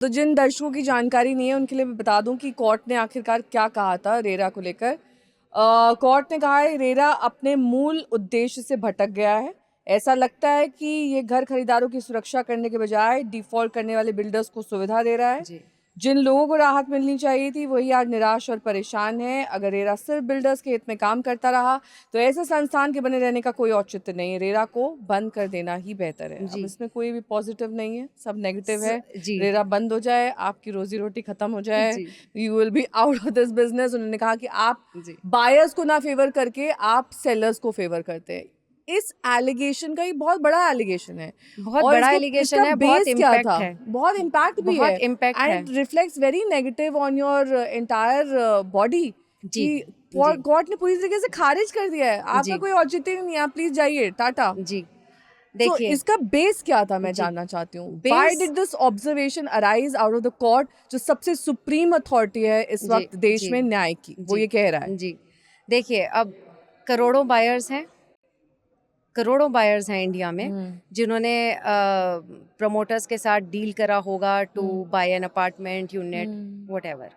तो जिन दर्शकों की जानकारी नहीं है उनके लिए मैं बता दूं कि कोर्ट ने आखिरकार क्या कहा था रेरा को लेकर। कोर्ट ने कहा है रेरा अपने मूल उद्देश्य से भटक गया है। ऐसा लगता है कि ये घर खरीदारों की सुरक्षा करने के बजाय डिफॉल्ट करने वाले बिल्डर्स को सुविधा दे रहा है। जी। जिन लोगों को राहत मिलनी चाहिए थी वही आज निराश और परेशान है। अगर रेरा सिर्फ बिल्डर्स के हित में काम करता रहा तो ऐसे संस्थान के बने रहने का कोई औचित्य नहीं है। रेरा को बंद कर देना ही बेहतर है। अब इसमें कोई भी पॉजिटिव नहीं है, सब नेगेटिव है। जी। रेरा बंद हो जाए, आपकी रोजी रोटी खत्म हो जाए, you will be out of this business. उन्होंने कहा कि आप बायर्स को ना फेवर करके आप सेलर्स को फेवर करते हैं। इस एलिगेशन का ये बहुत बड़ा एलिगेशन है, बहुत बड़ा एलिगेशन है, बहुत इम्पैक्ट है, बहुत इम्पैक्ट भी है, and it reflects very negative on your entire body. जी, कोर्ट ने पूरी तरीके से खारिज कर दिया है, आपका कोई औचित्य नहीं है, आप प्लीज जाइए, टाटा। जी देखिए, so, इसका बेस क्या था मैं जानना चाहती हूँ। Why did this observation arise out of the court, जो सबसे सुप्रीम अथॉरिटी है इस वक्त देश में न्याय की, वो ये कह रहा है। जी देखिए, अब करोड़ों बायर्स हैं, करोड़ों बायर्स हैं इंडिया में जिन्होंने प्रमोटर्स के साथ डील करा होगा to buy an apartment unit whatever.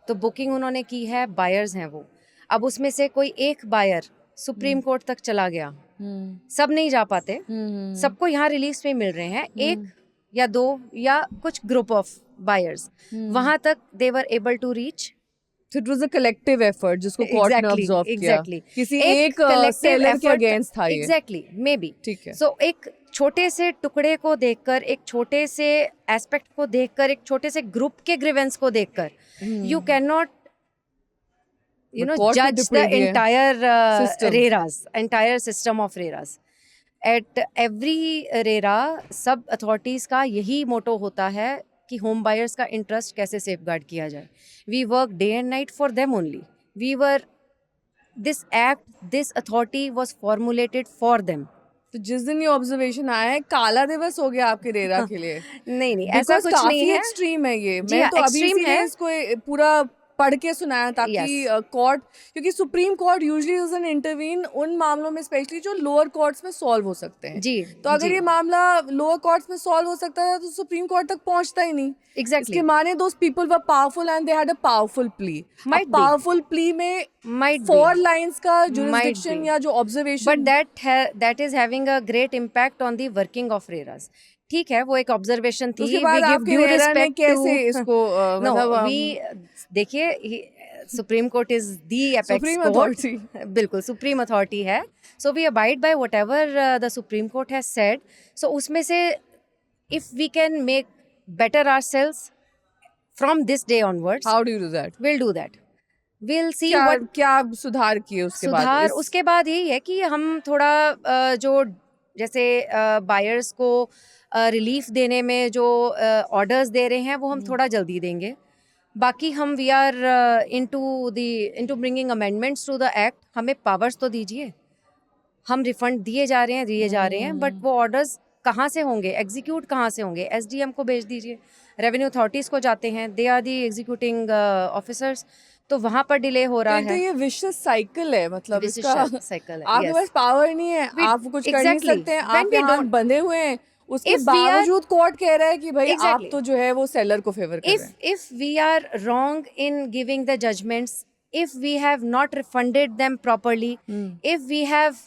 तो बुकिंग उन्होंने की है, बायर्स हैं वो। अब उसमें से कोई एक बायर सुप्रीम कोर्ट तक चला गया, सब नहीं जा पाते, सबको यहाँ रिलीफ पे मिल रहे हैं, एक या दो या कुछ ग्रुप ऑफ बायर्स वहां तक they were able to reach. It was a collective effort जिसको कोर्ट ने ऑब्जर्व किया। किसी एक सेलर के अगेंस्ट था ये। Exactly, maybe. ठीक है। सो एक छोटे से टुकड़े को देखकर, एक छोटे से एस्पेक्ट को देखकर, एक छोटे से ग्रुप के ग्रीवेंस को देखकर you can not judge the entire system of RERAs. At every RERA सब अथॉरिटीज का यही मोटो होता है कि होम बायर्स का इंटरेस्ट कैसे सेफगार्ड किया जाए। We work day and night for them only. This authority was formulated for them. तो जिस दिन ये ऑब्जर्वेशन आया है, काला दिवस हो गया आपके रेरा के लिए। नहीं, ऐसा कुछ नहीं है। एक्सट्रीम है ये। मैं तो अभी इसीलिए इसको पूरा पढ़ के सुनाया ताकि कोर्ट, क्योंकि supreme court usually doesn't intervene उन मामलों में, स्पेशली जो लोअर कोर्ट्स में सॉल्व हो सकते हैं। जी। तो अगर ये मामला लोअर कोर्ट्स में सॉल्व हो सकता है तो सुप्रीम कोर्ट तक पहुंचता ही नहीं। एग्जैक्टली। इसके माने those people were powerful and they had a powerful plea. Powerful plea में 4 लाइंस का जुरिसडिक्शन या जो observation, but that is having a great impact on the working of रेरास। ठीक है, वो एक ऑब्जर्वेशन थी। उसके बाद आपके रेरा ने कैसे इसको देखिए, Supreme Court is the apex court, बिल्कुल सुप्रीम अथॉरिटी है। So we abide by whatever the Supreme Court has said. So उसमें से if we can make better ourselves from this day onwards, how do you do that? Will do that. Will see क्या सुधार किए उसके बाद? सुधार उसके बाद यही है कि हम थोड़ा जो जैसे बायर्स को रिलीफ देने में जो ऑर्डर्स दे रहे हैं वो हम थोड़ा जल्दी देंगे। बाकी हम we are into bringing amendments to the act. हमें पावर्स तो दीजिए, हम रिफंड दिए जा रहे हैं, बट वो ऑर्डर्स कहाँ से होंगे, एग्जीक्यूट कहाँ से होंगे? SDM को भेज दीजिए, रेवेन्यू अथॉरिटीज़ को जाते हैं, they are the executing officers, तो वहाँ पर डिले हो रहा है। तो ये विशियस साइकिल है, मतलब इसका साइकिल है। आपके पास पावर नहीं है, आप कुछ कर नहीं सकते हैं, आप यहाँ बंधे हुए हैं, उसके बावजूद कोर्ट कह रहा है कि भाई आप तो जो है वो सेलर को फेवर कर रहे हैं। If we are wrong in giving the judgments, if we have not refunded them properly, if we have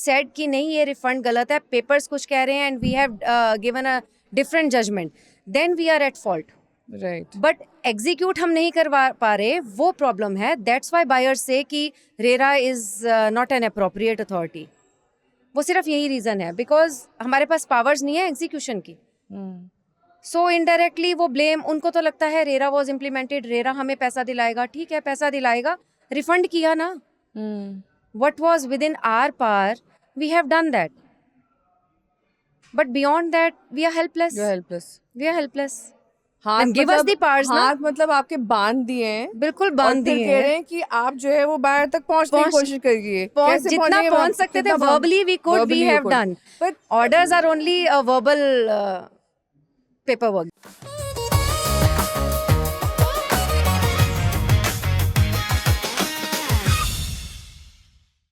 said कि नहीं ये रिफंड गलत है, पेपर्स कुछ कह रहे हैं and we have given a different judgment, then we are at fault. Right. But execute हम नहीं करवा पा रहे, वो प्रॉब्लम है। That's why buyers say कि RERA is not an appropriate authority. वो सिर्फ यही रीज़न है, बिकॉज हमारे पास पावर्स नहीं है एग्जीक्यूशन की। सो इनडायरेक्टली वो ब्लेम उनको तो लगता है रेरा वॉज इम्प्लीमेंटेड, रेरा हमें पैसा दिलाएगा। ठीक है, पैसा दिलाएगा, रिफंड किया ना। What was within our power, we have done that, but beyond that we are helpless. हाथ मतलब आपके बांध दिए हैं, बिल्कुल बांध दिए हैं। कह रहे हैं कि आप जो है वो बाहर तक पहुंचने की कोशिश करिए, जितना पहुंच सकते थे verbally we could, we have done, but orders are only a verbal paperwork.